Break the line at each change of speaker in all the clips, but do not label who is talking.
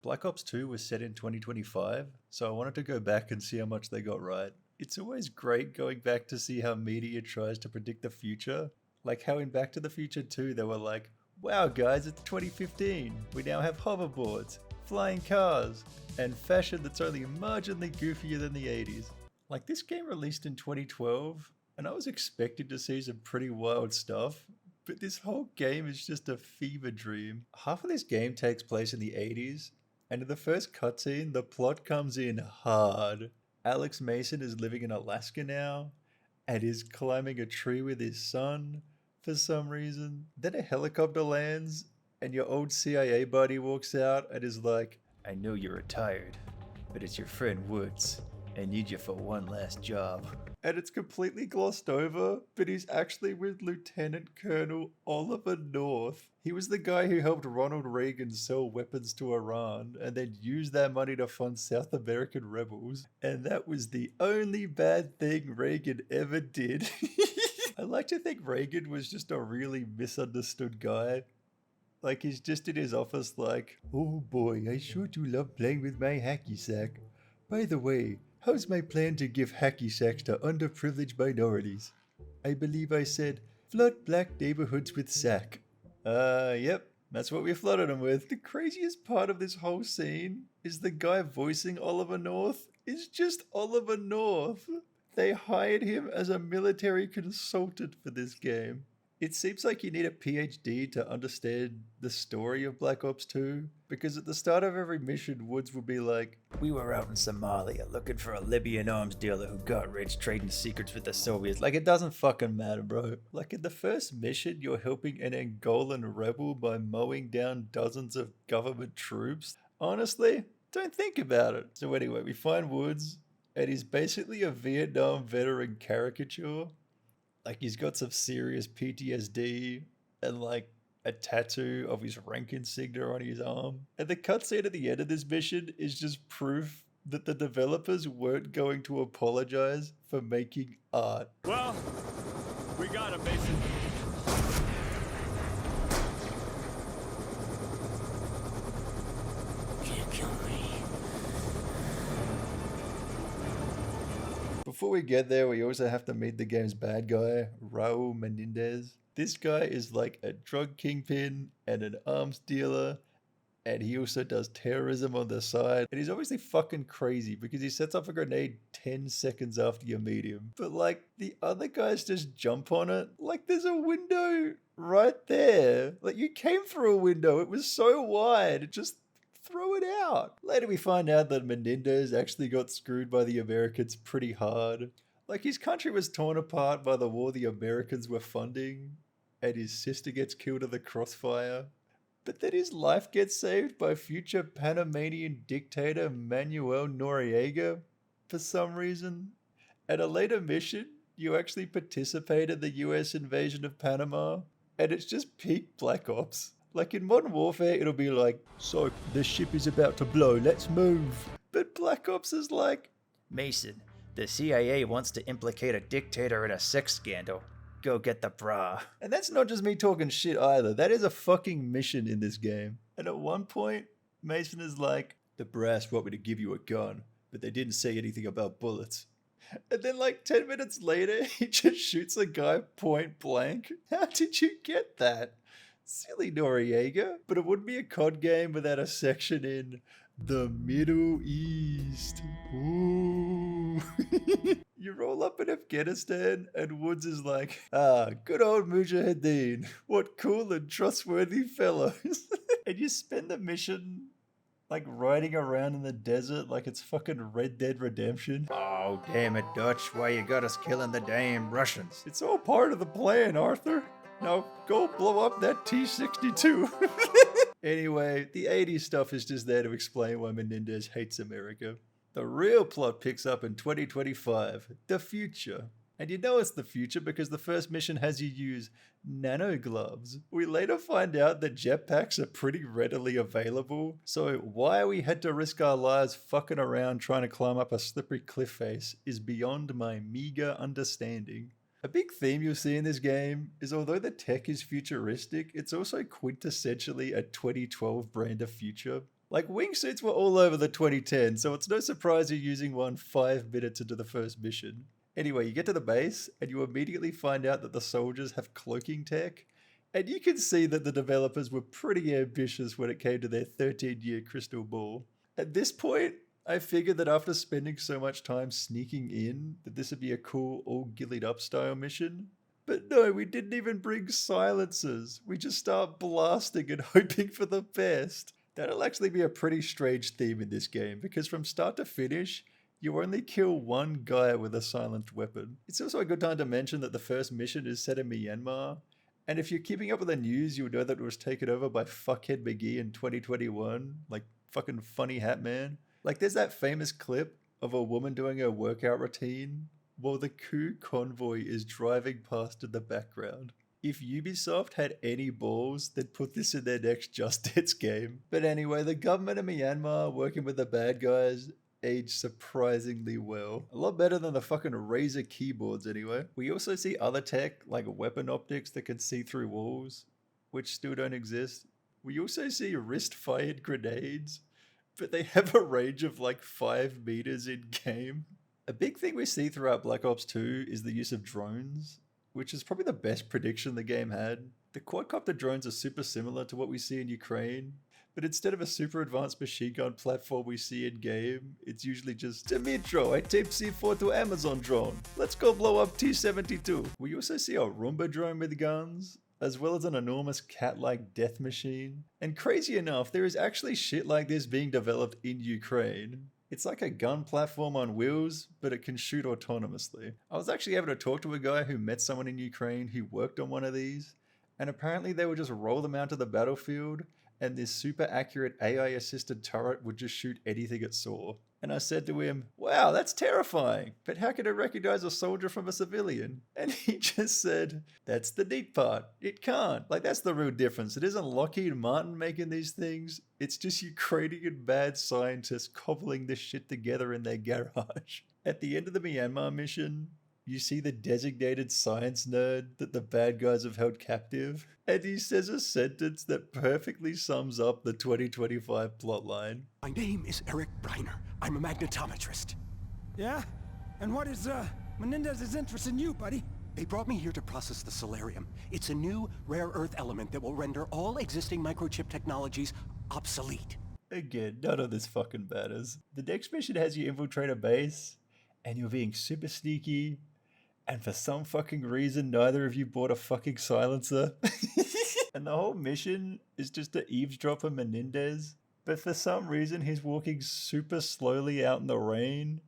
Black Ops 2 was set in 2025, so I wanted to go back and see how much they got right. It's always great going back to see how media tries to predict the future. Like how in Back to the Future 2 they were like, wow guys, it's 2015, we now have hoverboards, flying cars, and fashion that's only marginally goofier than the 80s. Like this game released in 2012, and I was expecting to see some pretty wild stuff, but this whole game is just a fever dream. Half of this game takes place in the 80s, and in the first cutscene, the plot comes in hard. Alex Mason is living in Alaska now, and is climbing a tree with his son for some reason. Then a helicopter lands, and your old CIA buddy walks out and is like, I know you're retired, but it's your friend Woods. I need you for one last job. And it's completely glossed over, but he's actually with Lieutenant Colonel Oliver North. He was the guy who helped Ronald Reagan sell weapons to Iran and then used that money to fund South American rebels. And that was the only bad thing Reagan ever did. I like to think Reagan was just a really misunderstood guy. Like he's just in his office like, oh boy, I sure do love playing with my hacky sack. By the way, how's my plan to give hacky sacks to underprivileged minorities? I believe I said, flood black neighborhoods with sack. Yep, that's what we flooded them with. The craziest part of this whole scene is the guy voicing Oliver North is just Oliver North. They hired him as a military consultant for this game. It seems like you need a PhD to understand the story of Black Ops 2, because at the start of every mission, Woods will be like, we were out in Somalia looking for a Libyan arms dealer who got rich trading secrets with the Soviets. Like, it doesn't fucking matter, bro. Like, in the first mission, you're helping an Angolan rebel by mowing down dozens of government troops. Honestly, don't think about it. So anyway, we find Woods, and he's basically a Vietnam veteran caricature. Like he's got some serious PTSD and like a tattoo of his rank insignia on his arm. And the cutscene at the end of this mission is just proof that the developers weren't going to apologize for making art.
Well, we got him, Mason.
Can't kill me.
Before we get there, we also have to meet the game's bad guy, Raul Menendez. This guy is like a drug kingpin and an arms dealer, and he also does terrorism on the side. And he's obviously fucking crazy because he sets off a grenade 10 seconds after you meet him. But like the other guys just jump on it. Like there's a window right there. Like you came through a window. It was so wide. Just throw it out. Later we find out that Menendez actually got screwed by the Americans pretty hard. Like his country was torn apart by the war the Americans were funding, and his sister gets killed in the crossfire. But then his life gets saved by future Panamanian dictator Manuel Noriega for some reason. At a later mission, you actually participate in the US invasion of Panama, and it's just peak Black Ops. Like in Modern Warfare, it'll be like, so the ship is about to blow, let's move. But Black Ops is like, Mason, the CIA wants to implicate a dictator in a sex scandal. Go get the bra. And that's not just me talking shit either. That is a fucking mission in this game. And at one point, Mason is like, the brass want me to give you a gun, but they didn't say anything about bullets. And then like 10 minutes later, he just shoots a guy point blank. How did you get that? Silly Noriega. But it wouldn't be a COD game without a section in the Middle East. Ooh. You roll up in Afghanistan and Woods is like, good old Mujahideen. What cool and trustworthy fellows. And you spend the mission like riding around in the desert like it's fucking Red Dead Redemption. Oh, damn it, Dutch. Why you got us killing the damn Russians? It's all part of the plan, Arthur. Now go blow up that T-62. Anyway, the 80s stuff is just there to explain why Menendez hates America. The real plot picks up in 2025, the future. And you know it's the future because the first mission has you use nano gloves. We later find out that jetpacks are pretty readily available, so why we had to risk our lives fucking around trying to climb up a slippery cliff face is beyond my meager understanding. A big theme you'll see in this game is although the tech is futuristic, it's also quintessentially a 2012 brand of future. Like, wingsuits were all over the 2010, so it's no surprise you're using one 5 minutes into the first mission. Anyway, you get to the base, and you immediately find out that the soldiers have cloaking tech, and you can see that the developers were pretty ambitious when it came to their 13-year crystal ball. At this point, I figured that after spending so much time sneaking in, that this would be a cool all gillied up style mission. But no, we didn't even bring silencers. We just start blasting and hoping for the best. That'll actually be a pretty strange theme in this game, because from start to finish, you only kill one guy with a silenced weapon. It's also a good time to mention that the first mission is set in Myanmar, and if you're keeping up with the news, you'll know that it was taken over by Fuckhead McGee in 2021, like fucking Funny Hat Man. Like, there's that famous clip of a woman doing her workout routine while the coup convoy is driving past in the background. If Ubisoft had any balls, they'd put this in their next Just Dance game. But anyway, the government of Myanmar, working with the bad guys, aged surprisingly well. A lot better than the fucking Razer keyboards anyway. We also see other tech, like weapon optics that can see through walls, which still don't exist. We also see wrist-fired grenades, but they have a range of like 5 meters in game. A big thing we see throughout Black Ops 2 is the use of drones, which is probably the best prediction the game had. The quadcopter drones are super similar to what we see in Ukraine, but instead of a super advanced machine gun platform we see in game, it's usually just Dimitro, I taped C4 to Amazon drone. Let's go blow up T-72. We also see a Roomba drone with guns, as well as an enormous cat-like death machine. And crazy enough, there is actually shit like this being developed in Ukraine. It's like a gun platform on wheels, but it can shoot autonomously. I was actually able to talk to a guy who met someone in Ukraine who worked on one of these, and apparently they would just roll them out to the battlefield, and this super accurate AI-assisted turret would just shoot anything it saw. And I said to him, wow, that's terrifying, but how can it recognize a soldier from a civilian? And he just said, that's the neat part. It can't. Like, that's the real difference. It isn't Lockheed Martin making these things. It's just Ukrainian bad scientists cobbling this shit together in their garage. At the end of the Myanmar mission, you see the designated science nerd that the bad guys have held captive, and he says a sentence that perfectly sums up the 2025 plotline.
My name is Eric Briner. I'm a magnetometrist.
Yeah? And what is, Menendez's interest in you, buddy?
They brought me here to process the Solarium. It's a new, rare earth element that will render all existing microchip technologies obsolete.
Again, none of this fucking matters. The next mission has you infiltrate a base, and you're being super sneaky, and for some fucking reason, neither of you bought a fucking silencer. And the whole mission is just to eavesdrop on Menendez. But for some reason, he's walking super slowly out in the rain.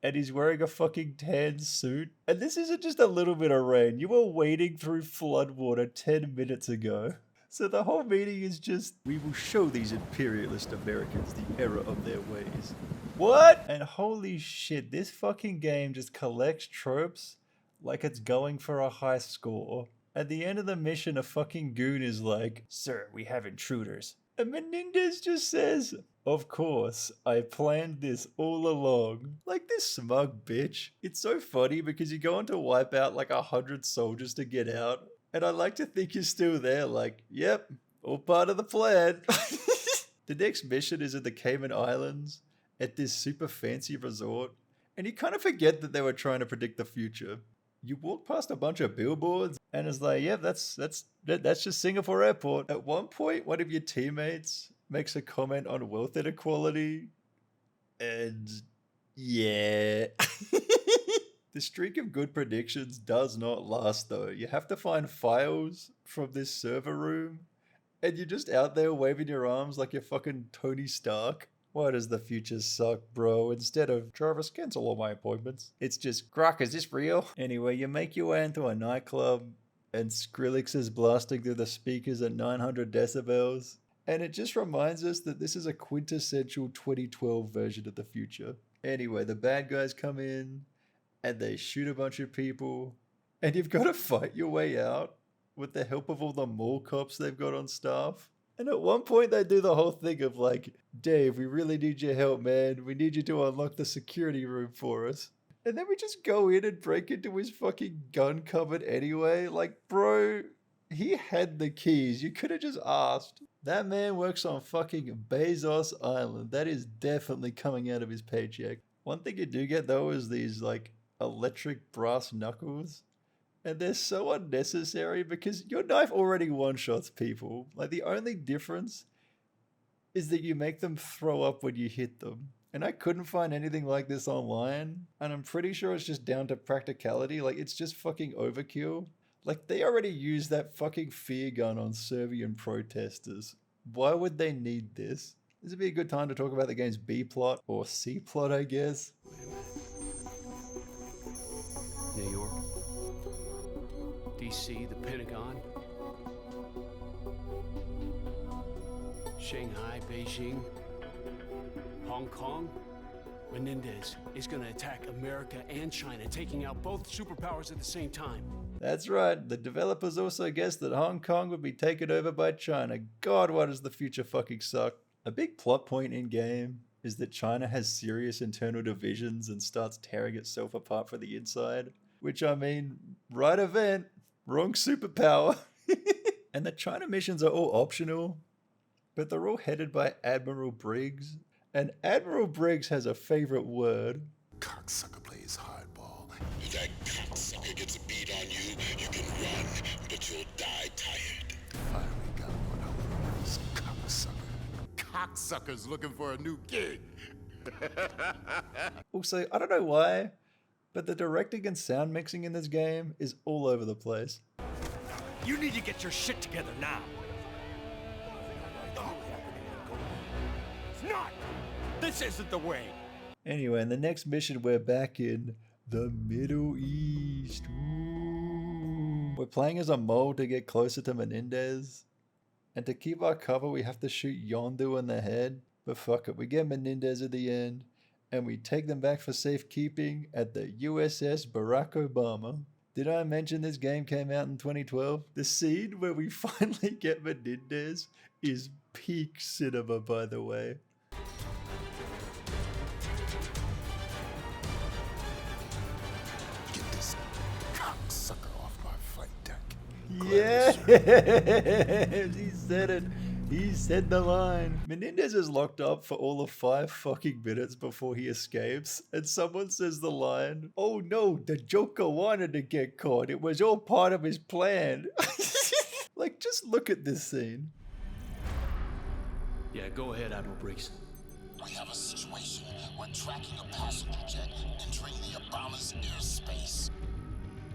And he's wearing a fucking tan suit. And this isn't just a little bit of rain. You were wading through floodwater 10 minutes ago. So the whole meeting is just, we will show these imperialist Americans the error of their ways. What? And holy shit, this fucking game just collects tropes like it's going for a high score. At the end of the mission, a fucking goon is like, sir, we have intruders. And Menendez just says, of course, I planned this all along. Like, this smug bitch. It's so funny because you go on to wipe out like 100 soldiers to get out. And I like to think you're still there, like, yep, all part of the plan. The next mission is in the Cayman Islands at this super fancy resort. And you kind of forget that they were trying to predict the future. You walk past a bunch of billboards and it's like, yeah, that's just Singapore Airport. At one point, one of your teammates makes a comment on wealth inequality. And yeah. The streak of good predictions does not last though. You have to find files from this server room and you're just out there waving your arms like you're fucking Tony Stark. Why does the future suck, bro? Instead of, Jarvis, cancel all my appointments. It's just, Grok, is this real? Anyway, you make your way into a nightclub and Skrillex is blasting through the speakers at 900 decibels. And it just reminds us that this is a quintessential 2012 version of the future. Anyway, the bad guys come in and they shoot a bunch of people. And you've got to fight your way out with the help of all the mall cops they've got on staff. And at one point they do the whole thing of like, Dave, we really need your help, man. We need you to unlock the security room for us. And then we just go in and break into his fucking gun cupboard anyway. Like, bro, He had the keys. You could have just asked. That man works on fucking Bezos Island. That is definitely coming out of his paycheck. One thing you do get though is these like electric brass knuckles. And they're so unnecessary because your knife already one-shots people. Like the only difference is that you make them throw up when you hit them. And I couldn't find anything like this online. And I'm pretty sure it's just down to practicality. Like it's just fucking overkill. Like they already used that fucking fear gun on Serbian protesters. Why would they need this? This would be a good time to talk about the game's B plot or C plot, I guess.
New York, DC, the Pentagon, Shanghai, Beijing, Hong Kong. Menendez is gonna attack America and China, taking out both superpowers at the same time.
That's right. The developers also guessed that Hong Kong would be taken over by China. God, why does the future fucking suck? A big plot point in game is that China has serious internal divisions and starts tearing itself apart from the inside. Which, I mean, right event, wrong superpower. And the China missions are all optional, but they're all headed by Admiral Briggs. And Admiral Briggs has a favorite word.
Cocksucker plays hardball. If that cocksucker gets a beat on you, you can run, but you'll die tired. Finally got one over on this cocksucker. Cocksucker's looking for a new gig.
Also, I don't know why, but the directing and sound mixing in this game is all over the place.
You need to get your shit together now. It's not. This isn't the way.
Anyway, in the next mission, we're back in the Middle East. Ooh. We're playing as a mole to get closer to Menendez. And to keep our cover, we have to shoot Yondu in the head. But fuck it, we get Menendez at the end. And we take them back for safekeeping at the USS Barack Obama. Did I mention this game came out in 2012? The scene where we finally get Menendez is peak cinema, by the way.
Get this cocksucker off my flight deck.
Yeah, he said it. He said the line. Menendez is locked up for all of 5 fucking minutes before he escapes, and someone says the line, "Oh no, the Joker wanted to get caught. It was all part of his plan." Like, just look at this scene.
Yeah, go ahead, Admiral Briggs.
We have a situation. We're tracking a passenger jet entering the Obama's airspace.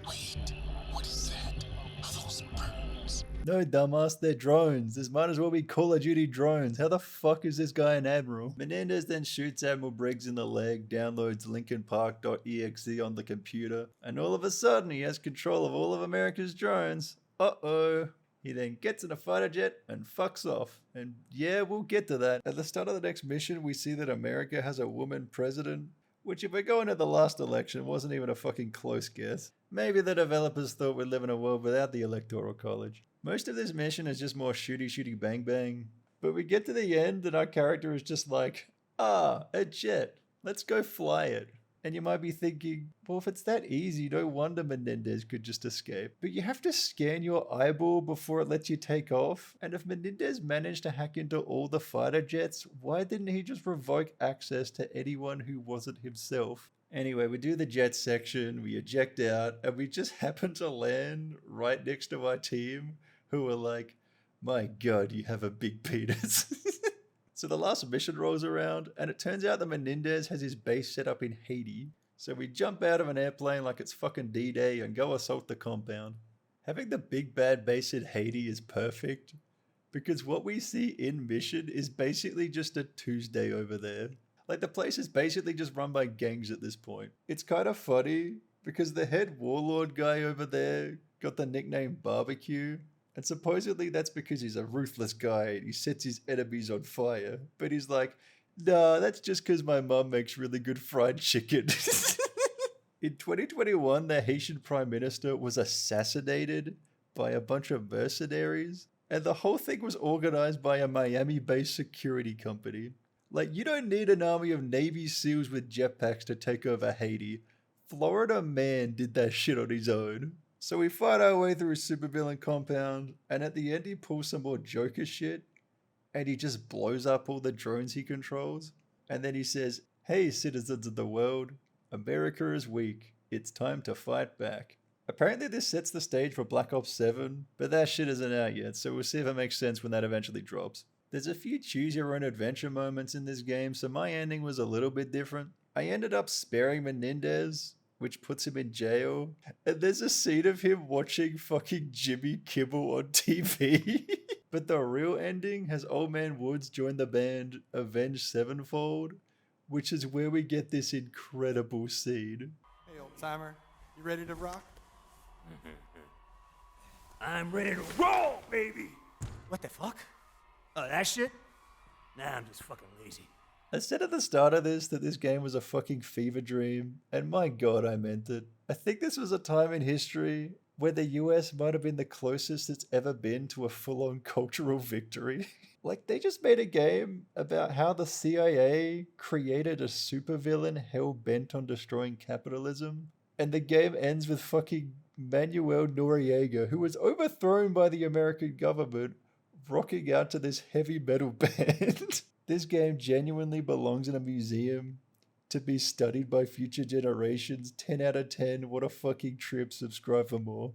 Wait, what is that? Are those birds?
No, dumbass, they're drones. This might as well be Call of Duty drones. How the fuck is this guy an admiral? Menendez then shoots Admiral Briggs in the leg, downloads lincolnpark.exe on the computer, and all of a sudden he has control of all of America's drones. Uh-oh. He then gets in a fighter jet and fucks off. And yeah, we'll get to that. At the start of the next mission, we see that America has a woman president, which if we're going to the last election, wasn't even a fucking close guess. Maybe the developers thought we'd live in a world without the Electoral College. Most of this mission is just more shooty bang bang. But we get to the end and our character is just like, a jet. Let's go fly it. And you might be thinking, well, if it's that easy, no wonder Menendez could just escape. But you have to scan your eyeball before it lets you take off. And if Menendez managed to hack into all the fighter jets, why didn't he just revoke access to anyone who wasn't himself? Anyway, we do the jet section, we eject out, and we just happen to land right next to our team, who are like, my God, you have a big penis. So the last mission rolls around, and it turns out that Menendez has his base set up in Haiti. So we jump out of an airplane like it's fucking D-Day and go assault the compound. Having the big bad base in Haiti is perfect, because what we see in mission is basically just a Tuesday over there. Like, the place is basically just run by gangs at this point. It's kind of funny, because the head warlord guy over there got the nickname Barbecue, and supposedly that's because he's a ruthless guy and he sets his enemies on fire. But he's like, nah, that's just because my mom makes really good fried chicken. In 2021, the Haitian Prime Minister was assassinated by a bunch of mercenaries. And the whole thing was organized by a Miami-based security company. Like, you don't need an army of Navy SEALs with jetpacks to take over Haiti. Florida Man did that shit on his own. So we fight our way through a supervillain compound, and at the end he pulls some more Joker shit, and he just blows up all the drones he controls. And then he says, "Hey, citizens of the world, America is weak. It's time to fight back." Apparently this sets the stage for Black Ops 7, but that shit isn't out yet, so we'll see if it makes sense when that eventually drops. There's a few choose your own adventure moments in this game, so my ending was a little bit different. I ended up sparing Menendez, which puts him in jail, and there's a scene of him watching fucking Jimmy Kimmel on TV. But the real ending has Old Man Woods join the band Avenged Sevenfold, which is where we get this incredible scene.
Hey, old timer, you ready to rock?
I'm ready to roll, baby!
What the fuck?
Oh, that shit? Nah, I'm just fucking lazy.
I said at the start of this that this game was a fucking fever dream, and my god, I meant it. I think this was a time in history where the US might have been the closest it's ever been to a full-on cultural victory. Like, they just made a game about how the CIA created a supervillain hell-bent on destroying capitalism, and the game ends with fucking Manuel Noriega, who was overthrown by the American government, rocking out to this heavy metal band. This game genuinely belongs in a museum to be studied by future generations. 10 out of 10. What a fucking trip. Subscribe for more.